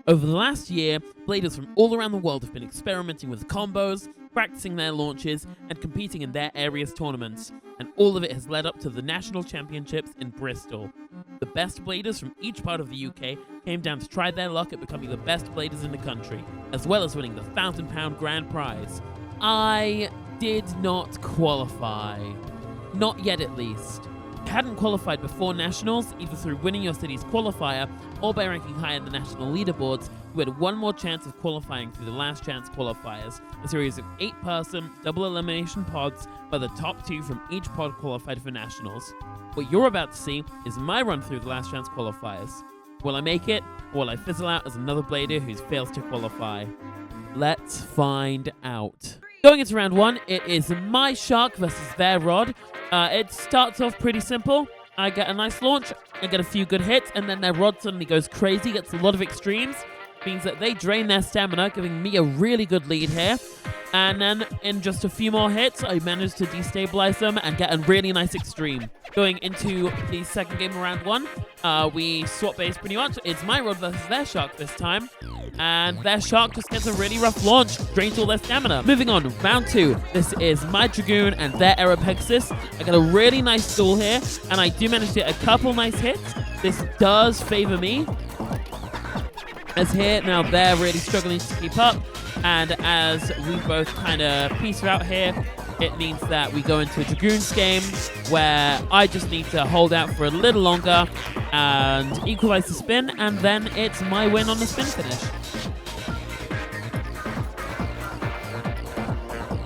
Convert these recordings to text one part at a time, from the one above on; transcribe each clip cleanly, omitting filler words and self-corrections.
Over the last year, bladers from all around the world have been experimenting with combos, practicing their launches, and competing in their area's tournaments, and all of it has led up to the National Championships in Bristol. The best bladers from each part of the UK came down to try their luck at becoming the best bladers in the country, as well as winning the £1,000 grand prize. I did not qualify. Not yet, at least. I hadn't qualified before Nationals, either through winning your city's qualifier or by ranking high in the national leaderboards. You had one more chance of qualifying through the Last Chance qualifiers, a series of 8-person, double elimination pods where the top 2 from each pod qualified for Nationals. What you're about to see is my run through the Last Chance qualifiers. Will I make it, or will I fizzle out as another blader who fails to qualify? Let's find out. Going into round 1, it is my Shark versus their Rod. It starts off pretty simple. I get a nice launch, I get a few good hits, and then their Rod suddenly goes crazy, gets a lot of extremes. Means that they drain their stamina, giving me a really good lead here. And then in just a few more hits, I managed to destabilize them and get a really nice extreme. Going into the second game of round 1, we swap base pretty much. It's my Rod versus their Shark this time. And their Shark just gets a really rough launch, drains all their stamina. Moving on, round 2. This is my Dragoon and their Pegasus. I got a really nice duel here, and I do manage to get a couple nice hits. This does favor me. As here, now they're really struggling to keep up, and as we both kind of peace out here, it means that we go into a Dragoons game where I just need to hold out for a little longer and equalize the spin, and then it's my win on the spin finish.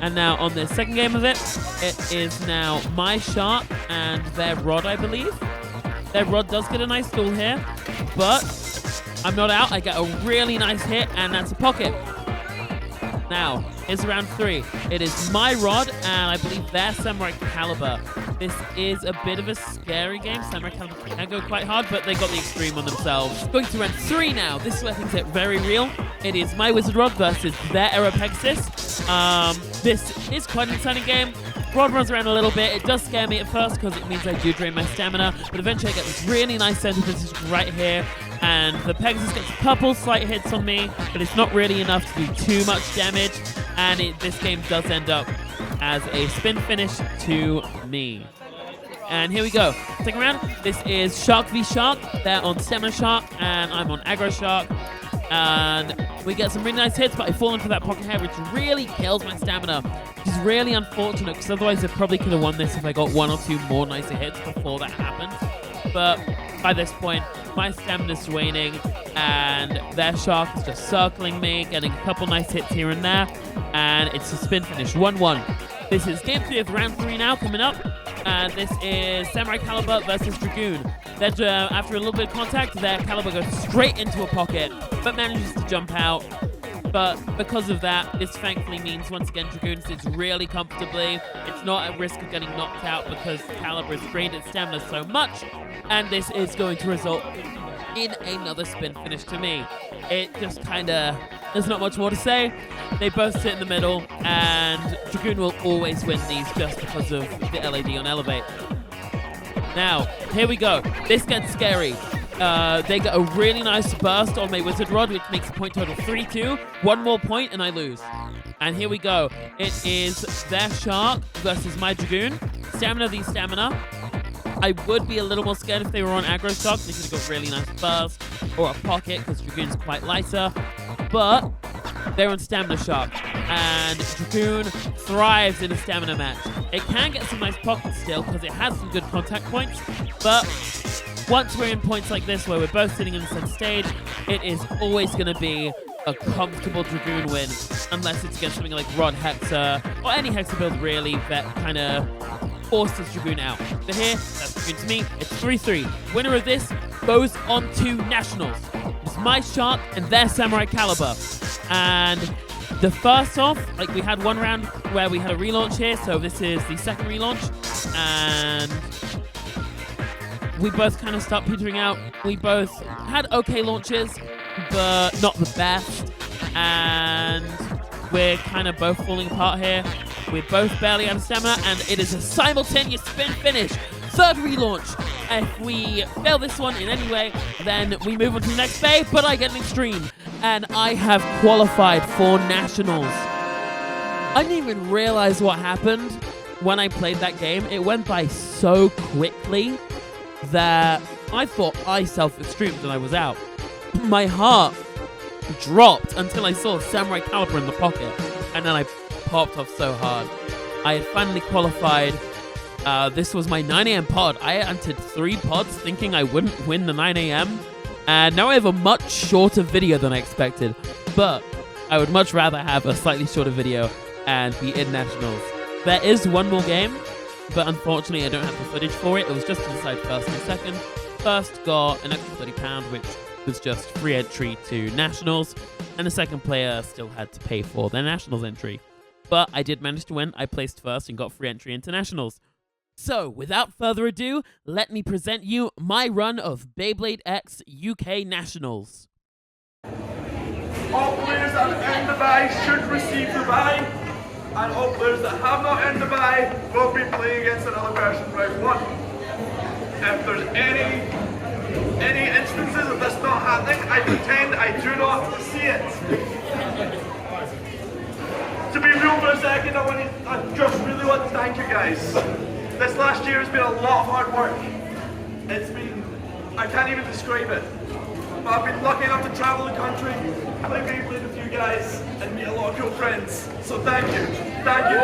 And now on the second game of it, it is now my Shark and their Rod, I believe. Their Rod does get a nice duel here, but I'm not out. I get a really nice hit, and that's a pocket. Now, it's round 3. It is my Rod, and I believe their Samurai Caliber. This is a bit of a scary game. Samurai Caliber can go quite hard, but they got the extreme on themselves. Going to round 3 now. This is where things get very real. It is my Wizard Rod versus their Pegasus. This is quite an exciting game. Rod runs around a little bit. It does scare me at first because it means I do drain my stamina, but eventually I get this really nice center position right here, and the Pegasus gets a couple slight hits on me, but it's not really enough to do too much damage, and this game does end up as a spin finish to me. And here we go. Second round. This is Shark v Shark. They're on Stamina Shark, and I'm on Aggro Shark. And we get some really nice hits, but I fall into that pocket here, which really kills my stamina, which is really unfortunate, because otherwise I probably could have won this if I got 1 or 2 more nicer hits before that happened. But by this point, my stamina's waning, and their Shark is just circling me, getting a couple nice hits here and there, and it's a spin finish, 1-1. This is game 3 of round 3 now, coming up, and this is Samurai Caliber versus Dragoon. After a little bit of contact, their Caliber goes straight into a pocket, but manages to jump out. But because of that, this thankfully means, once again, Dragoon sits really comfortably. It's not at risk of getting knocked out because Caliber has drained its stamina so much, and this is going to result in another spin finish to me. It just kind of, there's not much more to say. They both sit in the middle, and Dragoon will always win these just because of the LAD on Elevate. Now, here we go. This gets scary. They get a really nice burst on my Wizard Rod, which makes a point total 3-2. 1 more point, and I lose. And here we go. It is their Shark versus my Dragoon. Stamina v Stamina. I would be a little more scared if they were on Aggro Shark. They could have got really nice burst or a pocket, because Dragoon's quite lighter. But they're on Stamina Shark, and Dragoon thrives in a stamina match. It can get some nice pockets still, because it has some good contact points, but once we're in points like this, where we're both sitting in the same stage, it is always going to be a comfortable Dragoon win, unless it's against something like Rod Hexa, or any Hexa build really, that kind of forces Dragoon out. So here, that's Dragoon to me. It's 3-3. Winner of this goes on to Nationals. It's my Shark and their Samurai Caliber. And the first off, like, we had one round where we had a relaunch here, so this is the second relaunch, and we both kind of start petering out. We both had okay launches, but not the best, and we're kind of both falling apart here. We're both barely out of stamina, and it is a simultaneous spin finish. Third relaunch. If we fail this one in any way, then we move on to the next bay, but I get an extreme. and I have qualified for nationals. I didn't even realize what happened when I played that game. It went by so quickly that I thought I self-extremed and I was out. My heart dropped until I saw a samurai caliber in the pocket, and then I popped off so hard. I had finally qualified. This was my 9 a.m. pod. I entered 3 pods thinking I wouldn't win the 9 a.m. And now I have a much shorter video than I expected. But I would much rather have a slightly shorter video and be in nationals. There is one more game, but unfortunately I don't have the footage for it. It was just to decide first and second. First got an extra £30, which was just free entry to nationals. And the second player still had to pay for their nationals entry. But I did manage to win. I placed first and got free entry into nationals. So, without further ado, let me present you my run of Beyblade X UK Nationals. All players that have earned the buy should receive the buy, and all players that have not earned the buy will be playing against another person round 1. If there's any instances of this not happening, I pretend I do not see it. To be real for a second, I just really want to thank you guys. This last year has been a lot of hard work. I can't even describe it. But I've been lucky enough to travel the country, play Beyblade with you guys, and meet a lot of cool friends. So thank you. Thank you.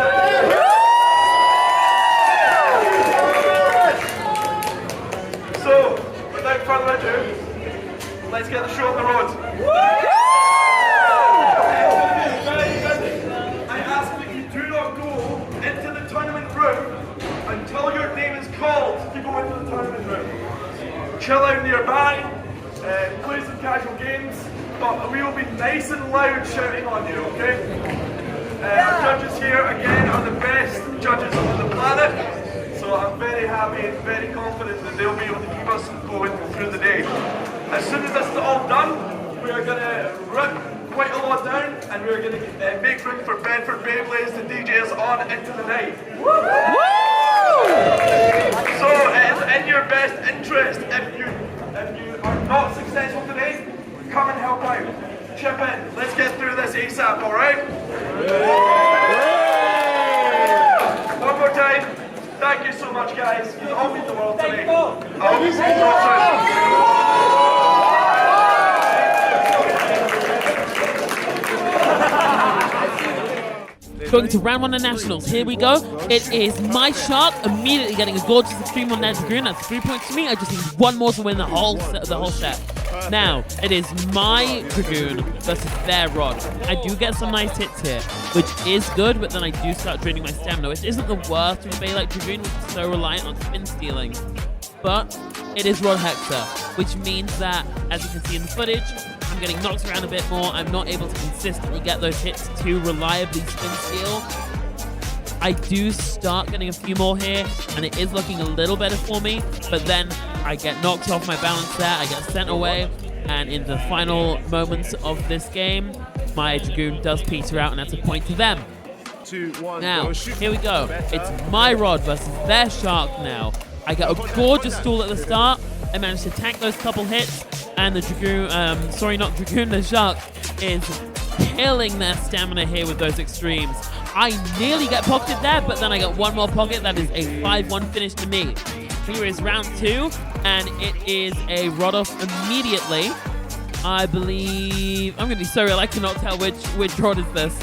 So, without further ado, let's get the show on the road. I ask that you do not go into the tournament room until your name is called to go into the tournament room. Chill out nearby, play some casual games, but we will be nice and loud shouting on you, okay? Our judges here, again, are the best judges on the planet, so I'm very happy and very confident that they'll be able to keep us going through the day. As soon as this is all done, we are going to rip quite a lot down, and we're going to make room for Bedford Beyblades to DJ us on into the night. So it is in your best interest, if you are not successful today, come and help out. Chip in, let's get through this ASAP, alright? One more time, thank you so much guys, you all mean the world today. I hope you see you all Going to round 1 of nationals. Here we go. It is my shark immediately getting a gorgeous extreme on that Deltarune. That's 3 points to me. I just need one more to win the whole set. Now, it is my Dragoon versus their Rod. I do get some nice hits here, which is good, but then I do start draining my stamina, which isn't the worst with a Beyblade Dragoon, which is so reliant on spin stealing. But it is Rod Hexa, which means that, as you can see in the footage, I'm getting knocked around a bit more. I'm not able to consistently get those hits to reliably spin steal. I do start getting a few more here, and it is looking a little better for me, but then I get knocked off my balance there, I get sent away, and in the final moments of this game, my Dragoon does peter out, and that's a point to them. 2, 1, now, here we go. It's my Rod versus their Shark now. I get a gorgeous stall at the start. I managed to tank those couple hits, and the Dragoon, the Shark is killing their stamina here with those extremes. I nearly get pocketed there, but then I get one more pocket. That is a 5-1 finish to me. Here is round 2, and it is a Rod off immediately. I believe, I'm going to be so real, I cannot tell which Rod is this.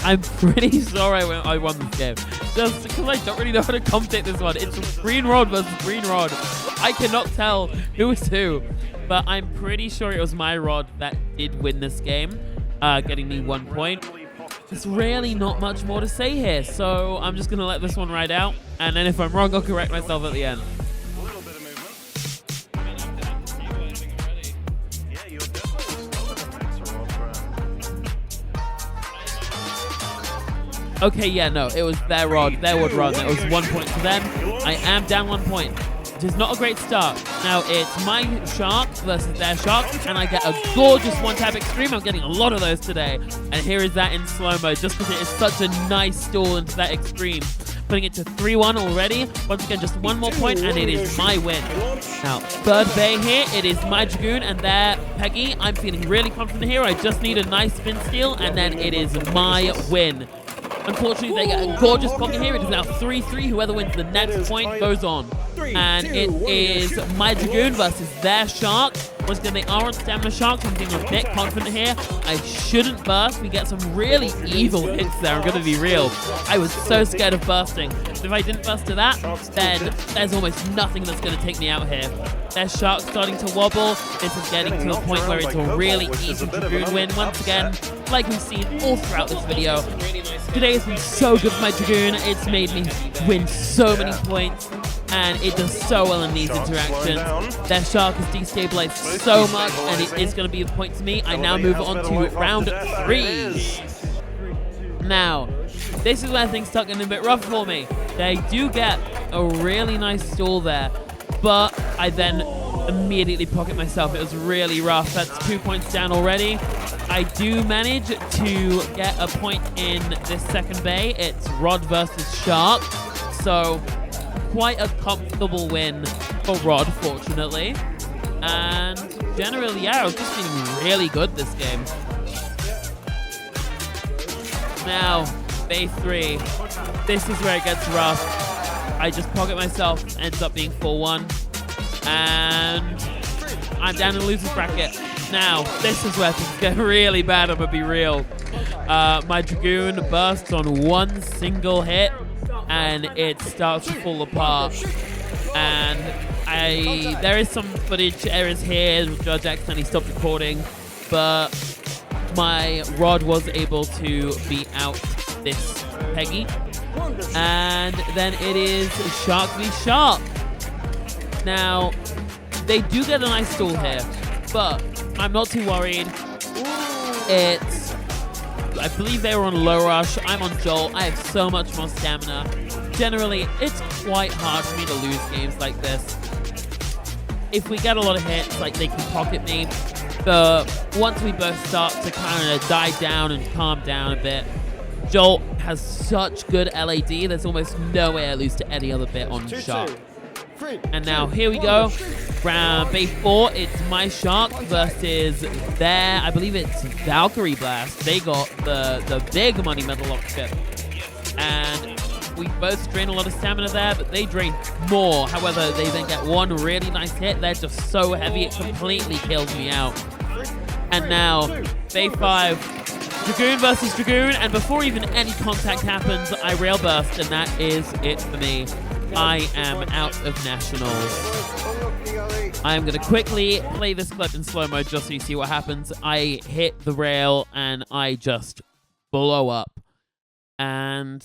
I'm pretty sure I won this game. Just because I don't really know how to commentate this one. It's green Rod versus green Rod. I cannot tell who is who. But I'm pretty sure it was my Rod that did win this game, getting me 1 point. There's really not much more to say here, so I'm just going to let this one ride out. And then if I'm wrong, I'll correct myself at the end. Okay, yeah, no, it was their Rod run. That was 1 point to them. I am down 1 point. It is not a great start. Now it's my Shark versus their Shark, and I get a gorgeous one-tap extreme. I'm getting a lot of those today. And here is that in slow-mo, just because it is such a nice stall into that extreme. putting it to 3-1 already. Once again, just one more point, and it is my win. Now, third bay here, it is my Dragoon, and there, Peggy. I'm feeling really confident here. I just need a nice spin steal, and then it is my win. Unfortunately, they get a gorgeous pocket here. It is now 3-3. Whoever wins the next point goes on. And it is my Dragoon versus their Shark. Once again, they are on Stamina Shark. I'm feeling a bit confident here. I shouldn't burst. We get some really evil hits there. I'm going to be real. I was so scared of bursting. If I didn't burst to that, then there's almost nothing that's going to take me out here. Their Shark's starting to wobble. This is getting to a point where it's a really easy Dragoon win. Once again, like we've seen all throughout this video, today has been so good for my Dragoon. It's made me win so many points, and it does so well in these interactions. Their Shark is destabilized so much, and it is going to be a point to me. I now move on to round 3. Now, this is where things start getting a bit rough for me. They do get a really nice stall there, but I then immediately pocket myself. It was really rough. That's 2 points down already. I do manage to get a point in this second bay. It's Rod versus Shark. So quite a comfortable win for Rod, fortunately. And generally, yeah, I was just feeling really good this game. Now, bay 3. This is where it gets rough. I just pocket myself, ends up being 4-1. And I'm down in the loser's bracket. Now, this is where things get really bad, I'm gonna be real. My Dragoon bursts on one single hit, and it starts to fall apart. And there is some footage errors here. Judge accidentally stopped recording, but my Rod was able to beat out this Peggy. And then it is Shark v Shark. Now, they do get a nice stall here, but I'm not too worried. I believe they were on low rush. I'm on Jolt. I have so much more stamina. Generally, it's quite hard for me to lose games like this. If we get a lot of hits, like they can pocket me, but once we both start to kind of die down and calm down a bit, Jolt has such good LAD, there's almost no way I lose to any other bit on Shark. And now here we go. Round bay 4, it's my Shark versus their, I believe it's Valkyrie Blast. They got the big money medal lockpip. And we both drain a lot of stamina there, but they drain more. However, they then get one really nice hit. They're just so heavy, it completely kills me out. And now, bay 5, Dragoon versus Dragoon, and before even any contact happens, I rail burst, and that is it for me. I am out of nationals. I am going to quickly play this clip in slow-mo just so you see what happens. I hit the rail, and I just blow up. And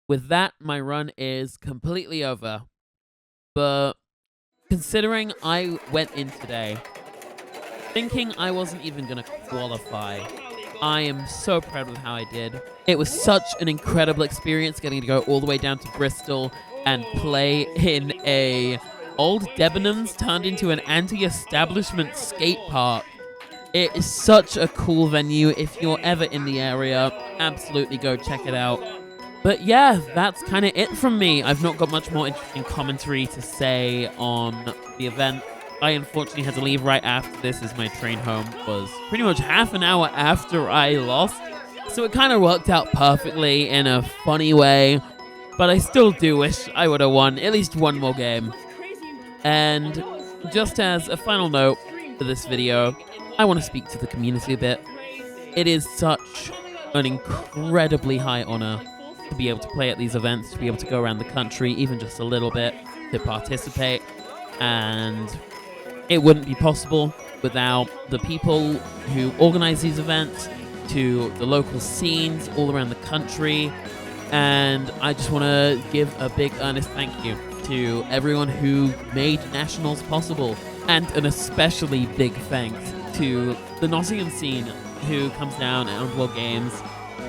with that, my run is completely over. But considering I went in today thinking I wasn't even going to qualify, I am so proud of how I did. It was such an incredible experience getting to go all the way down to Bristol and play in a old Debenhams turned into an anti-establishment skate park. It is such a cool venue. If you're ever in the area, absolutely go check it out. But yeah, that's kind of it from me. I've not got much more interesting commentary to say on the event. I unfortunately had to leave right after this, as my train home was pretty much half an hour after I lost. So it kind of worked out perfectly in a funny way. But I still do wish I would have won at least one more game. And just as a final note for this video, I want to speak to the community a bit. It is such an incredibly high honor to be able to play at these events, to be able to go around the country, even just a little bit, to participate. And it wouldn't be possible without the people who organize these events, to the local scenes all around the country. And I just want to give a big earnest thank you to everyone who made Nationals possible. And an especially big thanks to the Nottingham scene, who comes down at Undertale Games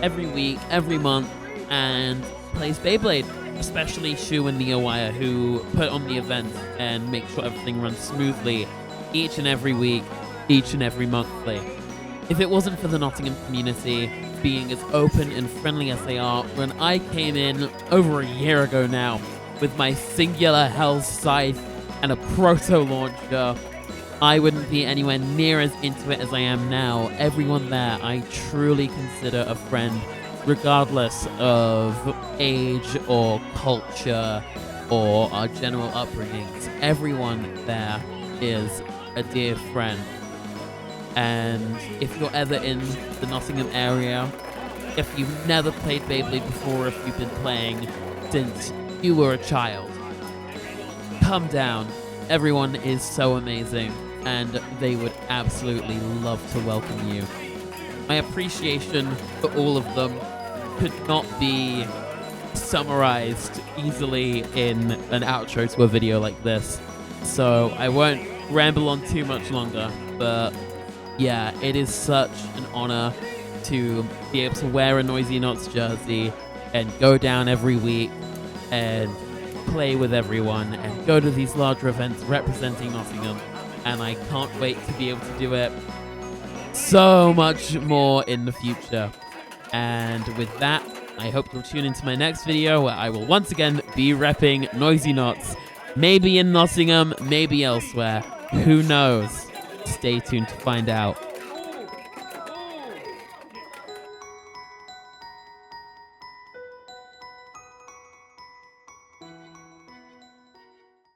every week, every month, and plays Beyblade. Especially Shu and Neowire, who put on the event and make sure everything runs smoothly each and every week, each and every monthly. if it wasn't for the Nottingham community being as open and friendly as they are, when I came in over a year ago now with my singular Hell Scythe and a proto launcher, I wouldn't be anywhere near as into it as I am now. Everyone there I truly consider a friend, regardless of age or culture or our general upbringings. Everyone there is a dear friend. And if you're ever in the Nottingham area, if you've never played Beyblade before, if you've been playing since you were a child, come down. Everyone is so amazing, and they would absolutely love to welcome you. My appreciation for all of them could not be summarized easily in an outro to a video like this, so I won't ramble on too much longer, but yeah, it is such an honor to be able to wear a Noisy Knots jersey and go down every week and play with everyone and go to these larger events representing Nottingham, and I can't wait to be able to do it so much more in the future. And with that, I hope you'll tune into my next video where I will once again be repping Noisy Knots, maybe in Nottingham, maybe elsewhere, who knows. Stay tuned to find out.